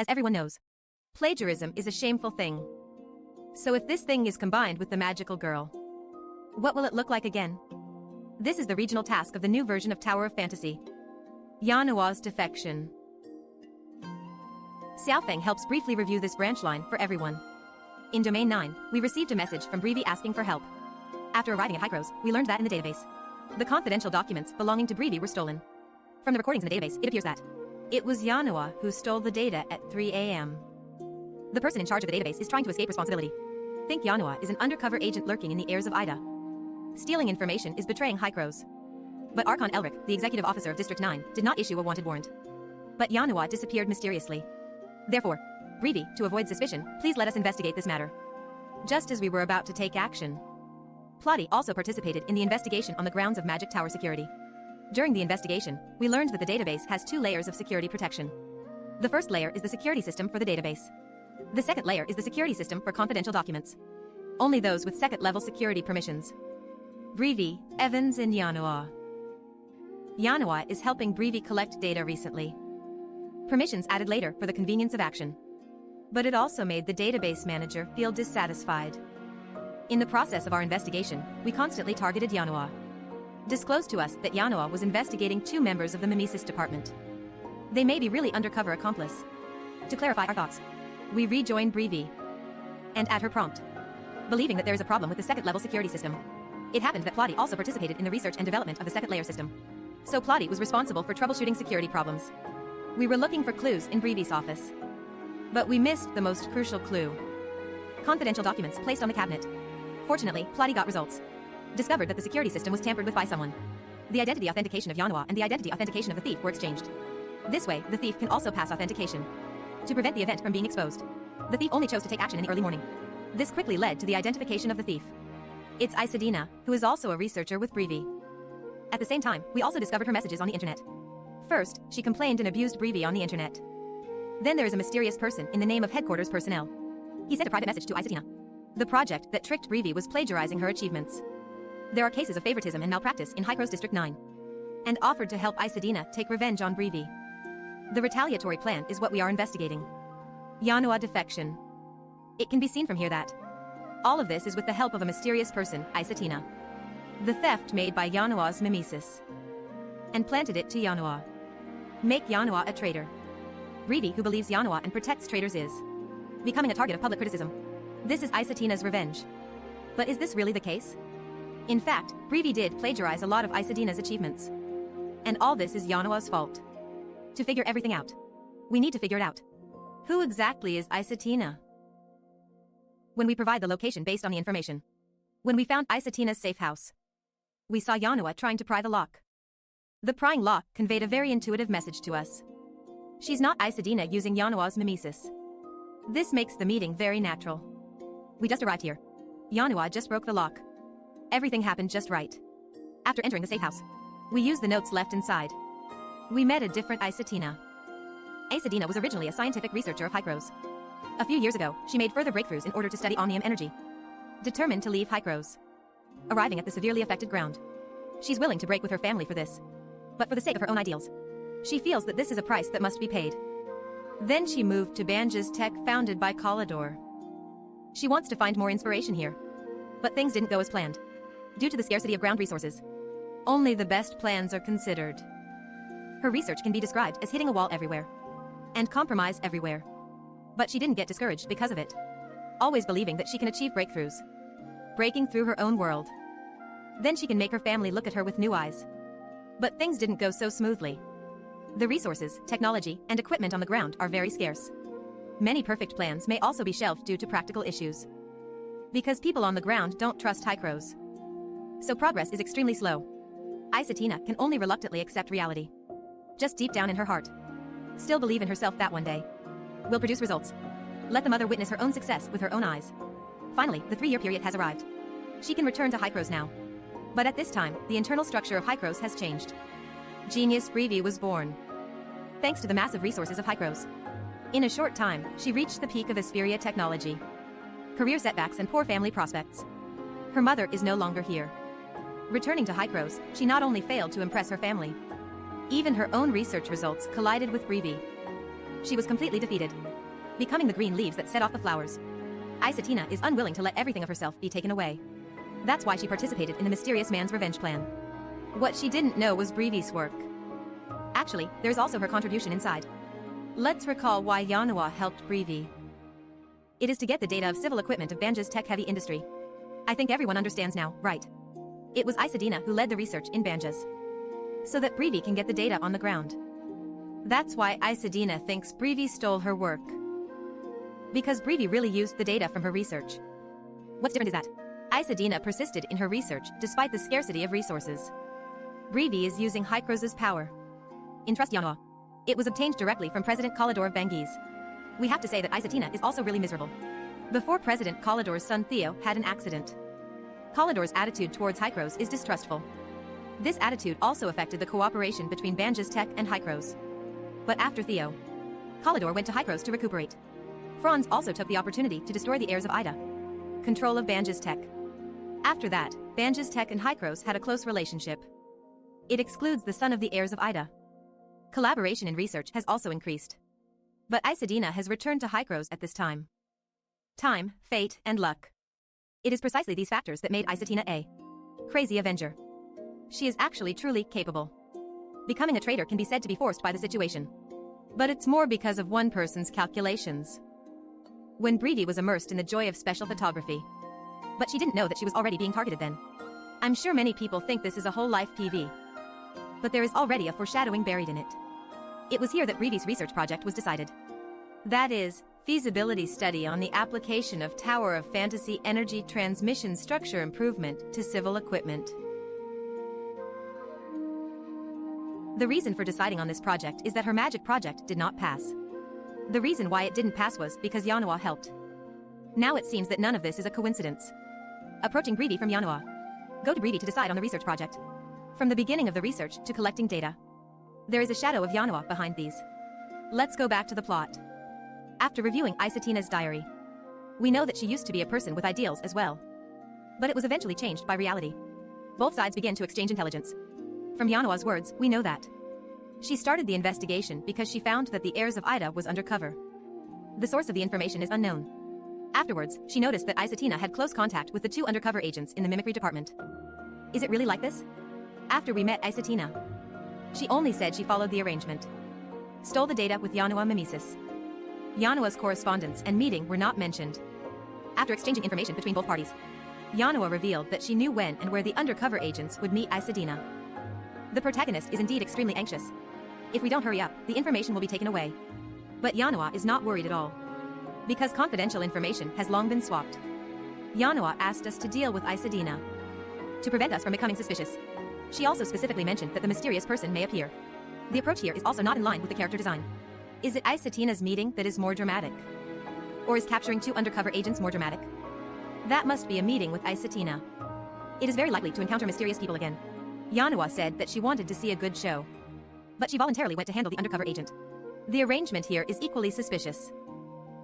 As everyone knows, plagiarism is a shameful thing. So if this thing is combined with the magical girl, what will it look like again? This is the regional task of the new version of Tower of Fantasy, Yanuo's defection. Xiaofeng helps briefly review this branch line for everyone. In Domain 9, we received a message from Brevi asking for help. After arriving at Hycrose, we learned that in the database, the confidential documents belonging to Brevi were stolen. From the recordings in the database, it appears that it was Yanuo who stole the data at 3 a.m. The person in charge of the database is trying to escape responsibility. Think Yanuo is an undercover agent lurking in the airs of Ida. Stealing information is betraying Hycrose. But Archon Elric, the executive officer of District 9, did not issue a wanted warrant. But Yanuo disappeared mysteriously. Therefore, Brevi, to avoid suspicion, please let us investigate this matter. Just as we were about to take action, Plotty also participated in the investigation on the grounds of Magic Tower security. During the investigation, we learned that the database has 2 layers of security protection. The first layer is the security system for the database. The second layer is the security system for confidential documents. Only those with second-level security permissions. Brevi, Evans and Yanuo. Yanuo is helping Brevi collect data recently. Permissions added later for the convenience of action. But it also made the database manager feel dissatisfied. In the process of our investigation, we constantly targeted Yanuo. Disclosed to us that Yanuo was investigating 2 members of the Mimesis department. They may be really undercover accomplice. To clarify our thoughts, we rejoined Brevi. And at her prompt, believing that there is a problem with the second-level security system. It happened that Plotty also participated in the research and development of the second-layer system. So Plotty was responsible for troubleshooting security problems. We were looking for clues in Brevi's office. But we missed the most crucial clue. Confidential documents placed on the cabinet. Fortunately, Plotty got results. Discovered that the security system was tampered with by someone. The identity authentication of Yanuo and the identity authentication of the thief were exchanged. This way, the thief can also pass authentication. To prevent the event from being exposed, the thief only chose to take action in the early morning. This quickly led to the identification of the thief. It's Isadina, who is also a researcher with Brevi. At the same time, we also discovered her messages on the internet. First, she complained and abused Brevi on the internet. Then there is a mysterious person in the name of headquarters personnel. He sent a private message to Isadina. The project that tricked Brevi was plagiarizing her achievements. There are cases of favoritism and malpractice in Hycrose District 9. And offered to help Isadina take revenge on Brevi. The retaliatory plan is what we are investigating. Yanuo defection. It can be seen from here that all of this is with the help of a mysterious person, Isadina. The theft made by Yanuo's mimesis. And planted it to Yanuo. Make Yanuo a traitor. Brevi, who believes Yanuo and protects traitors, is becoming a target of public criticism. This is Isadina's revenge. But is this really the case? In fact, Brevi did plagiarize a lot of Isadina's achievements. And all this is Yanuo's fault. To figure everything out, we need to figure it out. Who exactly is Isadina? When we provide the location based on the information. When we found Isadina's safe house, we saw Yanuo trying to pry the lock. The prying lock conveyed a very intuitive message to us. She's not Isadina using Yanuo's mimesis. This makes the meeting very natural. We just arrived here. Yanuo just broke the lock. Everything happened just right. After entering the safe house, we used the notes left inside. We met a different Isadina. Isadina was originally a scientific researcher of Hycrose. A few years ago, she made further breakthroughs in order to study omnium energy. Determined to leave Hycrose. Arriving at the severely affected ground. She's willing to break with her family for this. But for the sake of her own ideals, she feels that this is a price that must be paid. Then she moved to Banja's Tech, founded by Collidor. She wants to find more inspiration here. But things didn't go as planned. Due to the scarcity of ground resources, only the best plans are considered. Her research can be described as hitting a wall everywhere. And compromise everywhere. But she didn't get discouraged because of it. Always believing that she can achieve breakthroughs. Breaking through her own world. Then she can make her family look at her with new eyes. But things didn't go so smoothly. The resources, technology, and equipment on the ground are very scarce. Many perfect plans may also be shelved due to practical issues. Because people on the ground don't trust Hycrose. So progress is extremely slow. Isadina can only reluctantly accept reality. Just deep down in her heart. Still believe in herself that one day will produce results. Let the mother witness her own success with her own eyes. Finally, the 3-year period has arrived. She can return to Hycrose now. But at this time, the internal structure of Hycrose has changed. Genius Brevi was born. Thanks to the massive resources of Hycrose. In a short time, she reached the peak of Asperia technology. Career setbacks and poor family prospects. Her mother is no longer here. Returning to Hycrose, she not only failed to impress her family. Even her own research results collided with Brevi. she was completely defeated, becoming the green leaves that set off the flowers. Isatina is unwilling to let everything of herself be taken away. That's why she participated in the mysterious man's revenge plan. What she didn't know was Breevy's work. Actually, there's also her contribution inside. Let's recall why Yanuo helped Breevy. It is to get the data of civil equipment of Banja's tech-heavy industry. I think everyone understands now, right? It was Isatina who led the research in Banjas, so that Breevy can get the data on the ground. That's why Isatina thinks Breevy stole her work. Because Breevy really used the data from her research. What's different is that Isatina persisted in her research despite the scarcity of resources. Breevy is using Hycrose's power. In Trust Yanuo, it was obtained directly from President Kalidor of Bangiz. We have to say that Isatina is also really miserable. Before President Kalidor's son Theo had an accident, Kalidor's attitude towards Hycrose is distrustful. This attitude also affected the cooperation between Banja's tech and Hycrose. But after Theo, Kalidor went to Hycrose to recuperate. Franz also took the opportunity to destroy the heirs of Ida. Control of Banja's tech. After that, Banja's tech and Hycrose had a close relationship. It excludes the son of the heirs of Ida. Collaboration in research has also increased. But Isatina has returned to Hycrose at this time. Time, fate, and luck. It is precisely these factors that made Isatina a crazy avenger. She is actually truly capable. Becoming a traitor can be said to be forced by the situation. But it's more because of one person's calculations. When Breevy was immersed in the joy of special photography. But she didn't know that she was already being targeted then. I'm sure many people think this is a whole life PV. But there is already a foreshadowing buried in it. It was here that Breevy's research project was decided. That is, feasibility study on the application of Tower of Fantasy energy transmission structure improvement to civil equipment. The reason for deciding on this project is that her magic project did not pass. The reason why it didn't pass was because Yanuo helped. Now it seems that none of this is a coincidence. Approaching Breevy from Yanuo. Go to Breevy to decide on the research project. From the beginning of the research to collecting data, there is a shadow of Yanuo behind these. Let's go back to the plot. After reviewing Isatina's diary, we know that she used to be a person with ideals as well. But it was eventually changed by reality. Both sides begin to exchange intelligence. From Yanuo's words, we know that she started the investigation because she found that the heirs of Ida was undercover. The source of the information is unknown. Afterwards, she noticed that Isatina had close contact with the two undercover agents in the mimicry department. Is it really like this? After we met Isatina, she only said she followed the arrangement. Stole the data with Yanuo Mimesis. Yanuo's correspondence and meeting were not mentioned. After exchanging information between both parties, Yanuo revealed that she knew when and where the undercover agents would meet Isatina. The protagonist is indeed extremely anxious. If we don't hurry up, the information will be taken away. But Yanuo is not worried at all. Because confidential information has long been swapped. Yanuo asked us to deal with Isatina to prevent us from becoming suspicious. She also specifically mentioned that the mysterious person may appear. The approach here is also not in line with the character design. Is it Isatina's meeting that is more dramatic? Or is capturing two undercover agents more dramatic? That must be a meeting with Isatina. It is very likely to encounter mysterious people again. Yanuo said that she wanted to see a good show. But she voluntarily went to handle the undercover agent. The arrangement here is equally suspicious.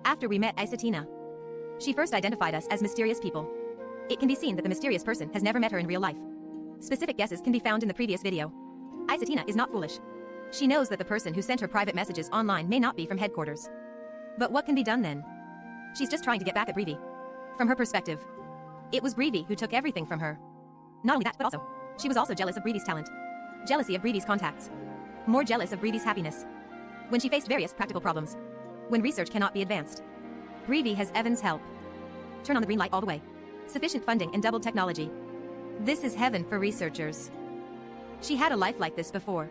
After we met Isatina, she first identified us as mysterious people. It can be seen that the mysterious person has never met her in real life. Specific guesses can be found in the previous video. Isatina is not foolish. She knows that the person who sent her private messages online may not be from headquarters. But what can be done then? She's just trying to get back at Breevy. From her perspective, it was Breevy who took everything from her. Not only that, but also, she was also jealous of Breevy's talent. Jealousy of Breevy's contacts. More jealous of Breevy's happiness. When she faced various practical problems. When research cannot be advanced. Breevy has Evan's help. Turn on the green light all the way. Sufficient funding and doubled technology. This is heaven for researchers. She had a life like this before.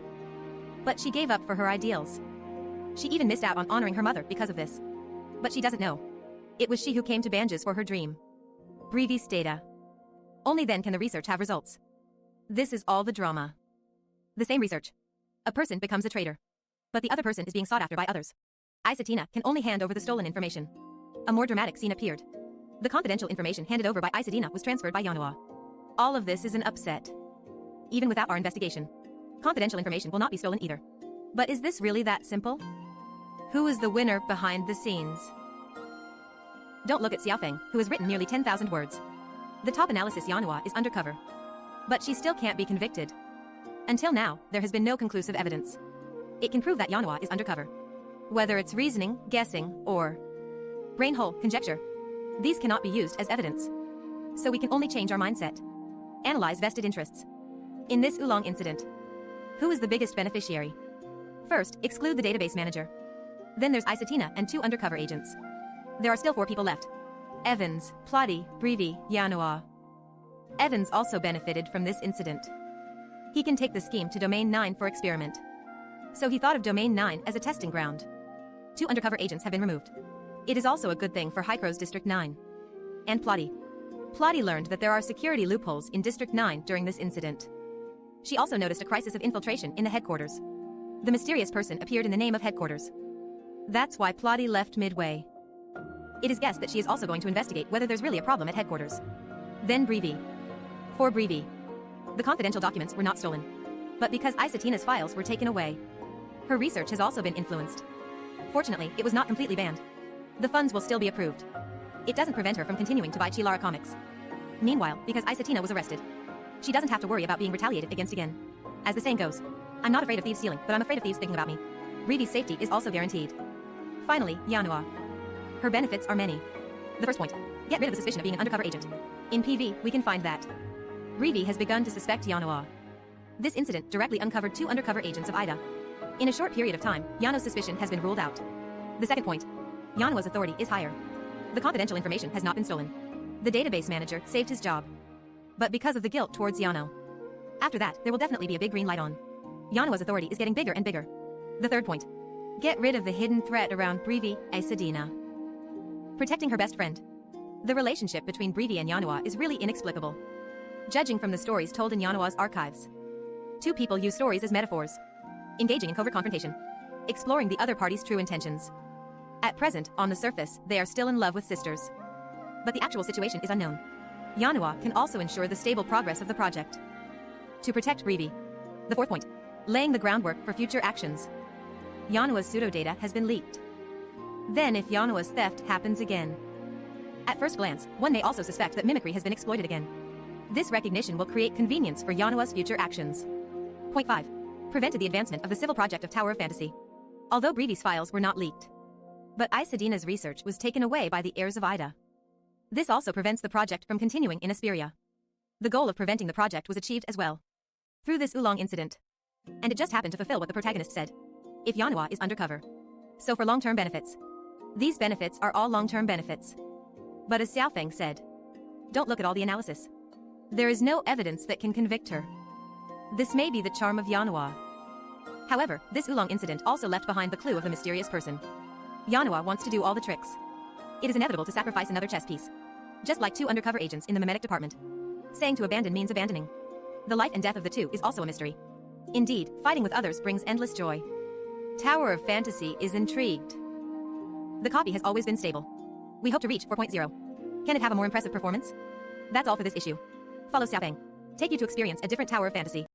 But she gave up for her ideals. She even missed out on honoring her mother because of this. But she doesn't know. It was she who came to Banjas for her dream. Breevy's data. Only then can the research have results. This is all the drama. The same research. A person becomes a traitor. But the other person is being sought after by others. Isatina can only hand over the stolen information. A more dramatic scene appeared. The confidential information handed over by Isatina was transferred by Yanuo. All of this is an upset. Even without our investigation, confidential information will not be stolen either. But is this really that simple? Who is the winner behind the scenes? Don't look at Xiaofeng, who has written nearly 10,000 words. The top analysis Yanuo is undercover. But she still can't be convicted. Until now, there has been no conclusive evidence. It can prove that Yanuo is undercover. Whether it's reasoning, guessing, or brain hole conjecture, these cannot be used as evidence. So we can only change our mindset. Analyze vested interests. In this Oolong incident, who is the biggest beneficiary? First, exclude the database manager. Then there's Isatina and 2 undercover agents. There are still 4 people left. Evans, Plotty, Yanuo. Evans also benefited from this incident. He can take the scheme to Domain 9 for experiment. So he thought of Domain 9 as a testing ground. 2 undercover agents have been removed. It is also a good thing for Hycro's District 9. And Plotty. Plotty learned that there are security loopholes in District 9 during this incident. She also noticed a crisis of infiltration in the headquarters. The mysterious person appeared in the name of headquarters. That's why Plotty left midway. It is guessed that she is also going to investigate whether there's really a problem at headquarters. Then For Brevi, the confidential documents were not stolen. But because Isatina's files were taken away, her research has also been influenced. Fortunately, it was not completely banned. The funds will still be approved. It doesn't prevent her from continuing to buy Chilara comics. Meanwhile, because Isatina was arrested, she doesn't have to worry about being retaliated against again. As the saying goes, I'm not afraid of thieves stealing, but I'm afraid of thieves thinking about me. Brevi's safety is also guaranteed. Finally, Yanuo. Her benefits are many. The first point, get rid of the suspicion of being an undercover agent. In PV, we can find that Brevi has begun to suspect Yanuo. This incident directly uncovered 2 undercover agents of Ida. In a short period of time, Yanuo's suspicion has been ruled out. The second point, Yanuo's authority is higher. The confidential information has not been stolen. The database manager saved his job. But because of the guilt towards Yanuo. After that, there will definitely be a big green light on. Yanuo's authority is getting bigger and bigger. The third point, get rid of the hidden threat around Brevi, Isatina. Protecting her best friend. The relationship between Brevi and Yanuo is really inexplicable. Judging from the stories told in Yanuo's archives, 2 people use stories as metaphors, engaging in covert confrontation, exploring the other party's true intentions. At present, on the surface, they are still in love with sisters. But the actual situation is unknown. Yanuo can also ensure the stable progress of the project. To protect Brevi. The fourth point, laying the groundwork for future actions. Yanuo's pseudo-data has been leaked. Then if Yanuo's theft happens again. At first glance, one may also suspect that mimicry has been exploited again. This recognition will create convenience for Yanuo's future actions. Point 5. Prevented the advancement of the civil project of Tower of Fantasy. Although Brevi's files were not leaked. But Isadina's research was taken away by the heirs of Ida. This also prevents the project from continuing in Asperia. The goal of preventing the project was achieved as well. Through this Oolong incident. And it just happened to fulfill what the protagonist said. If Yanuo is undercover. So for long-term benefits. These benefits are all long-term benefits. But as Xiaofeng said, don't look at all the analysis. There is no evidence that can convict her. This may be the charm of Yanuo. However, this Oolong incident also left behind the clue of the mysterious person. Yanuo wants to do all the tricks. It is inevitable to sacrifice another chess piece. Just like 2 undercover agents in the mimetic department. Saying to abandon means abandoning. The life and death of the 2 is also a mystery. Indeed, fighting with others brings endless joy. Tower of Fantasy is intrigued. The copy has always been stable. We hope to reach 4.0. Can it have a more impressive performance? That's all for this issue. Follow Xiaofeng. Take you to experience a different Tower of Fantasy.